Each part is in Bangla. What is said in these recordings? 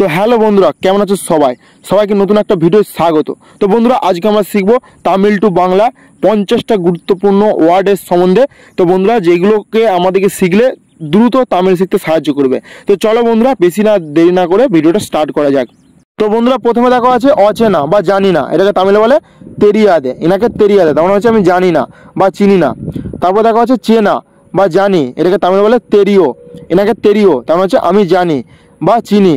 তো হ্যালো বন্ধুরা, কেমন আছো সবাই? সবাইকে নতুন একটা ভিডিও স্বাগত। তো বন্ধুরা, আজকে আমরা শিখবো তামিল টু বাংলা 50টা গুরুত্বপূর্ণ ওয়ার্ডের সম্বন্ধে। তো বন্ধুরা, যেগুলোকে আমাদেরকে শিখলে দ্রুত তামিল শিখতে সাহায্য করবে। তো চলো বন্ধুরা, বেশি না দেরি না করে ভিডিওটা স্টার্ট করা যাক। তো বন্ধুরা, প্রথমে দেখো আছে অচেনা বা জানি না, এটাকে তামিলে বলে তেরিয়াদে। এনাকে তেরিয়াদে, তার মানে হচ্ছে আমি জানি না বা চিনি না। তারপর দেখো আছে চেনা বা জানি, এটাকে তামিলে বলে তেরিও। এনাকে তেরিও, তার মানে হচ্ছে আমি জানি বা চিনি।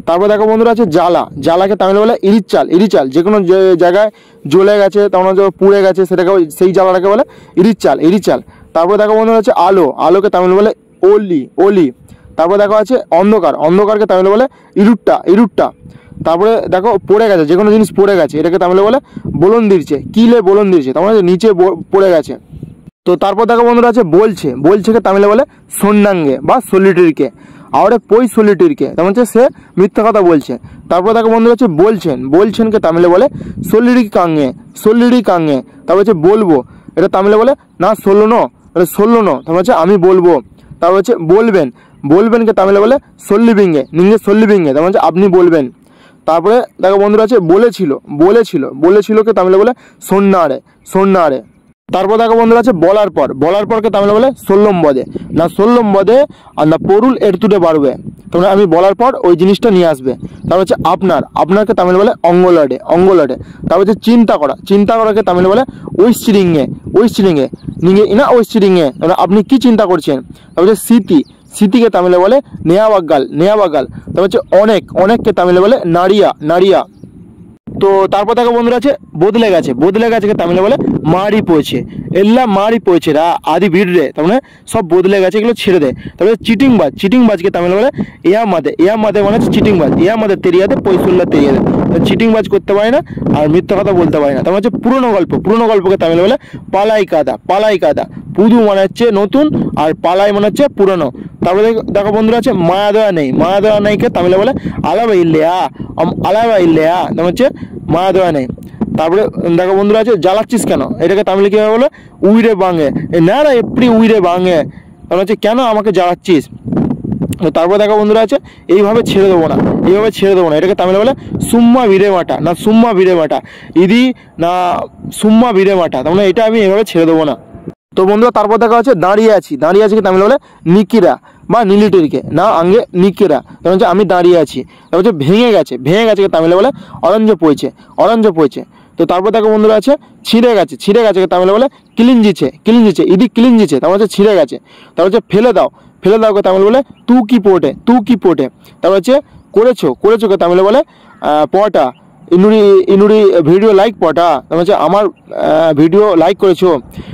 তারপর দেখো বন্ধুরা আছে জ্বালা। জ্বালাকে তামিলে বলে ইরিচাল। ইরিচাল যে কোনো জায়গায় জ্বলে গেছে, তার মানে পুড়ে গেছে, সেটাকে সেই জ্বালাটাকে বলে ইরিচাল। ইরিচাল। তারপর দেখো বন্ধুরা আছে আলো। আলোকে তামিলে বলে ওলি। ওলি। তারপর দেখো আছে অন্ধকার। অন্ধকারকে তামিলে বলে ইরুট্টা। ইরুট্টা। তারপরে দেখো পড়ে গেছে, যে কোনো জিনিস পড়ে গেছে, এটাকে তামিলে বলে বোলন দিরছে। কিলে বোলন দিরছে, তার মানে নিচে পড়ে গেছে। তো তারপর দেখো বন্ধুরা আছে বলছে। বলছেকে তামিলে বলে সন্ন্যাঙ্গে বা সলিটিরকে। আর পই সলিটিরকে, তার মানে সে মিথ্যা কথা বলছে। তারপর দেখো বন্ধুরা আছে বলছেন। বলছেনকে তামিলে বলে সলিডি কাঙ্গে। সলিডি কাঙ্গে। তারপর হচ্ছে বলবো, এটা তামিলে বলে না সল্লো, এটা সল্লো, তারপর হচ্ছে আমি বলবো। তারপর হচ্ছে বলবেন। বলবেনকে তামিলে বলে সল্লিবিঙ্গে। নিঙ্গে সল্লিবিঙ্গে, তার মানে আপনি বলবেন। তারপরে দেখো বন্ধুরা আছে বলেছিল। বলেছিল। বলেছিলকে তামিলে বলে সন্ন্যারে। সন্ন্যারে। তারপর দেখো বন্ধুরা আছে বলার পর। বলার পরকে তামিলে বলে সোল্লম বদে। না সোল্লম বদে আর না পরুল এরতুটে বাড়বে, তার মানে আমি বলার পর ওই জিনিসটা নিয়ে আসবে। তারপর হচ্ছে আপনার। আপনারকে তামিলে বলে অঙ্গলডে। অঙ্গলডে। তারপর হচ্ছে চিন্তা করা। চিন্তা করাকে তামিলে বলে ওইশ্চিরিঙ্গে। ওইশ্চিরিঙ্গে। নিঙ্গে ইনা ওইশ্চিরিঙ্গে, মানে আপনি কি চিন্তা করছেন। তারপর হচ্ছে স্মৃতি। স্মৃতিকে তামিলে বলে নেয়াবাগাল। নেয়াবাগাল। তারপর হচ্ছে অনেক। অনেককে তামিলে বলে নাড়িয়া। নাড়িয়া। তো তারপর দেখো বন্ধুরা আছে বদলে গেছে। বদলে গেছে তামিলে বলে মারি পড়েছে। এল্লা মারি পড়েছে রা আদি ভিড় রে, তার মানে সব বদলে গেছে, এগুলো ছেড়ে দেয়। তারপরে চিটিংবাজ। চিটিংবাজকে তামিলে বলে এয়া মাদে। এয়া মাদে মানে হচ্ছে চিটিংবাজ। এয়া মাদে তেরিয়াতে পয়সুল্লা তেরিয়াতে। চিটিংবাজ করতে পারে না আর মিথ্যা কথা বলতে পারে না। তার মানে হচ্ছে পুরনো গল্প। পুরনো গল্পকে তামিলে বলে পালাই কাদা। পালাই কাদা। পুদু মানে হচ্ছে নতুন আর পালাই মানে হচ্ছে পুরনো। তারপরে দেখো বন্ধুরা আছে মায়া দেওয়া নেই। মায়া দেওয়া নেইকে তামিলে বলে আলাবা ইল্লেয়া। আলাবা ইল্লেয়া, তার হচ্ছে মায়া দেওয়া নেই। তারপরে দেখো বন্ধুরা আছে জ্বালাচ্ছিস কেন, এটাকে তামিলে কীভাবে বলে উইরে বাঙে। না না এপ্রি উইরে বাঙে, তাহলে হচ্ছে কেন আমাকে জ্বালাচ্ছিস। তারপর দেখো বন্ধুরা আছে এইভাবে ছেড়ে দেবো না। এইভাবে ছেড়ে দেবো না, এটাকে তামিলে বলে সুম্মা ভিড়ে মাটা। না সুম্মা ভিড়ে মাটা ইদি না সুম্মা ভিড়ে মাটা, তার মানে এটা আমি এভাবে ছেড়ে দেবো না। তো বন্ধুরা, তারপর দেখা হচ্ছে দাঁড়িয়ে আছি। দাঁড়িয়ে আছি কি তামিলে বলে নিকিরা বা নীলিটেরিকে। না আঙ্গে নিকিরা, তার হচ্ছে আমি দাঁড়িয়ে আছি। তারপর হচ্ছে ভেঙে গেছে। ভেঙে গেছে তামিলে বলে অরঞ্জ পড়েছে। অরঞ্জ পড়েছে। তো তারপর দেখো বন্ধুরা আছে ছিঁড়ে গেছে। ছিঁড়ে গেছে তামিলে বলে কিলিঞ্জিছে। কিলিঞ্জিছে ইদি কিলিঞ্জিছে, তারপর হচ্ছে ছিঁড়ে গেছে। তারপর হচ্ছে ফেলে দাও। ফেলে দাওকে তামিলে বলে তু কি পোটে। তু কি পোটে। তারপর হচ্ছে করেছো। করেছোকে তামিলে বলে পটা। ইনুরি ইনুরি ভিডিও লাইক পটা, তারপর হচ্ছে আমার ভিডিও লাইক করেছো।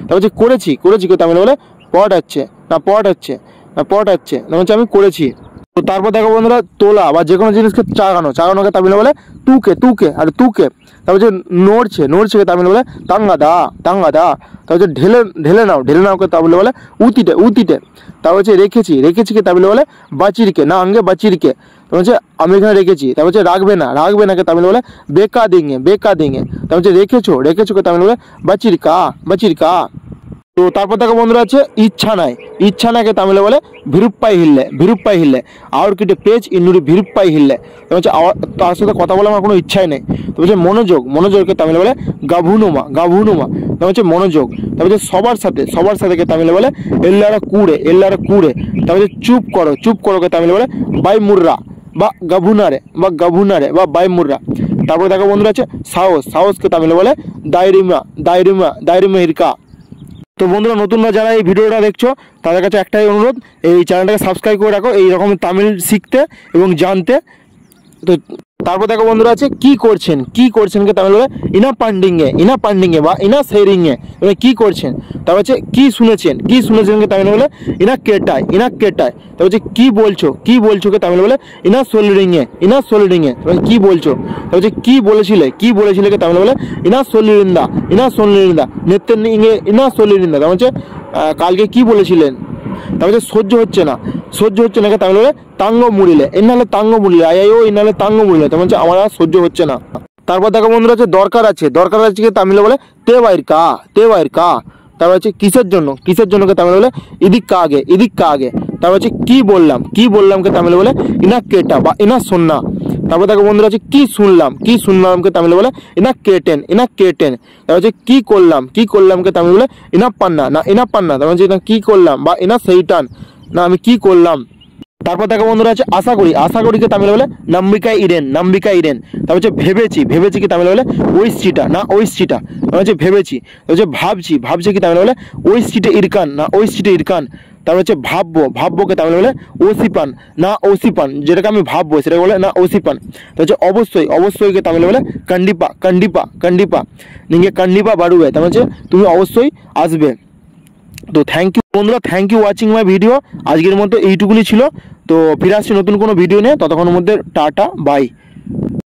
তারপর হচ্ছে করেছি। করেছিকে তামিলে বলে পট হচ্ছে। না পট হচ্ছে। না পট হচ্ছে, তারপর হচ্ছে আমি করেছি। তো তারপর দেখো বন্ধুরা তোলা বা যে কোনো জিনিসকে চাগানো। চাগানোকে তামিলে বলে তুকে। তুকে আর তুকে। তারপর হচ্ছে নড়ছে। নড়ছেকে তামিলে বলে তাঙ্গা দা। তাঙ্গা দা। তারপর হচ্ছে ঢেলে ঢেলে নাও। ঢেলে নাওকে তামিলে বলে উতিটে। উতিটে। তারপর হচ্ছে রেখেছি। রেখেছিকে তামিলে বলে বাচিরকে। না আঙ্গে বাচিরকে, তারপর হচ্ছে আমি এখানে রেখেছি। তারপর হচ্ছে রাখবে না। রাখবে নাকে তামিলে বলে বেকা দিঙে। বেকা দিঙে। তারপর হচ্ছে রেখেছো। রেখেছোকে তামিলে বলে বাচির কা। বাচির কা। তো তারপর দেখো বন্ধুরা আছে ইচ্ছা নাই। ইচ্ছা নাকে তামিলে বলে ভিরুপ্পাই হিললে। ভিরুপ্পাই হিললে আর কিটে পেজ ইন্নুরি ভিরুপ্পাই হিললে, হচ্ছে তার সাথে কথা বলার আমার কোনো ইচ্ছাই নেই। তো হচ্ছে মনোযোগ। মনোযোগকে তামিলে বলে গাভুনুমা। গাভুনুমা, তার হচ্ছে মনোযোগ। তারপর হচ্ছে সবার সাথে। সবার সাথেকে তামিলে বলে এল্লারা কুড়ে। এল্লারা কুড়ে। তারপর হচ্ছে চুপ করো। চুপ করোকে তামিলে বলে বাই মুর্রা বা গাভুনারে বা গাভুনারে বা বাই মুর্রা। তারপরে দেখো বন্ধুরা আছে সাহস। সাহসকে তামিলে বলে দায়রিমা। দায়রিমা। দায়রিমা হিরকা। তো বন্ধুরা, নতুনরা যারা এই ভিডিওটা দেখছো তাদের কাছে একটাই অনুরোধ, এই চ্যানেলটাকে সাবস্ক্রাইব করে রাখো এই রকম তামিল শিখতে এবং জানতে। তো তারপর দেখো বন্ধুরা আছে কি করছেন। কি করছেনকে তামিল বলে ইনা পান্ডিংয়ে। ইনা পান্ডিংয়ে বা ইনা সেরিংয়ে, মানে কি করছেন। তারপর হচ্ছে কি শুনেছেন। কি শুনেছেনকে তামিল বলে ইনা কেটায়। ইনা কেটায়। তারপর হচ্ছে কি বলছো। কি বলছোকে তামিল বলে ইনা সোলিডিংয়ে। ইনা সোলিডিংয়ে, মানে কি বলছো। তারপর হচ্ছে কি বলেছিলে। কি বলেছিলেকে তামিল বলে ইনা সোলিরিন্দা। ইনা সোলিরিন্দা। নেত্রের নিঙ্গে ইনা সোলিরিন্দা, তার হচ্ছে কালকে কি বলেছিলেন। তারপর হচ্ছে সহ্য হচ্ছে না। সহ্য হচ্ছে নাকি তামিল বলে তাঙ্গ মুড়িলে। এনালে তাঙ্গ মুড়িলে আইও এনালে তাঙ্গ মুড়িলে, তার হচ্ছে আমার আর সহ্য হচ্ছে না। তারপর দেখো বন্ধুরা আছে দরকার আছে। দরকার আছে তামিলে বলে তে বাইর কা। তে বাইর কা। তারপর হচ্ছে কিসের জন্য। কিসের জন্যকে তামিলে বলে ইদিক কা আগে। ইদিক কা আগে। তারপর হচ্ছে কি বললাম। কি বললামকে তামিলে বলে ইনা কেটা বা ইনা সন্না। তারপর দেখো বন্ধুরা আছে কি শুনলামকে তামিলে বলে ইনা কেটেন। তারপর হচ্ছে কি করলামকে তামিলে বলে ইনা পান্না। তারপর হচ্ছে না কি করলাম বা ইনা সেইটান, না আমি কি করলাম। তারপর দেখো বন্ধুরা আছে আশা করিকে তামিলে বলে নাম্বিকা ইরেন। তারপর হচ্ছে ভেবেছি কি তামিলে বলে ওইসচিটা। তারপর হচ্ছে ভেবেছি। হচ্ছে ভাবছি কি তামিলে বলে ওইসচিটে ইরকান। তারপর হচ্ছে ভাববোকে তামিলে বলে ওসিপান, যেটাকে আমি ভাববো সেটাকে বলে না ওসিপান। তো হচ্ছে অবশ্যইকে তামিলে বলে কন্ডিপা। নিগে কন্ডিপা বাড়ুবে, তার হচ্ছে তুমি অবশ্যই আসবে। তো থ্যাংক ইউ বন্ধুরা, thank you watching my video. আজকের মতো এইটুকুনি ছিল। তো ফিরে আসছি নতুন কোনো ভিডিও নিয়ে, ততক্ষণের মধ্যে টাটা বাই।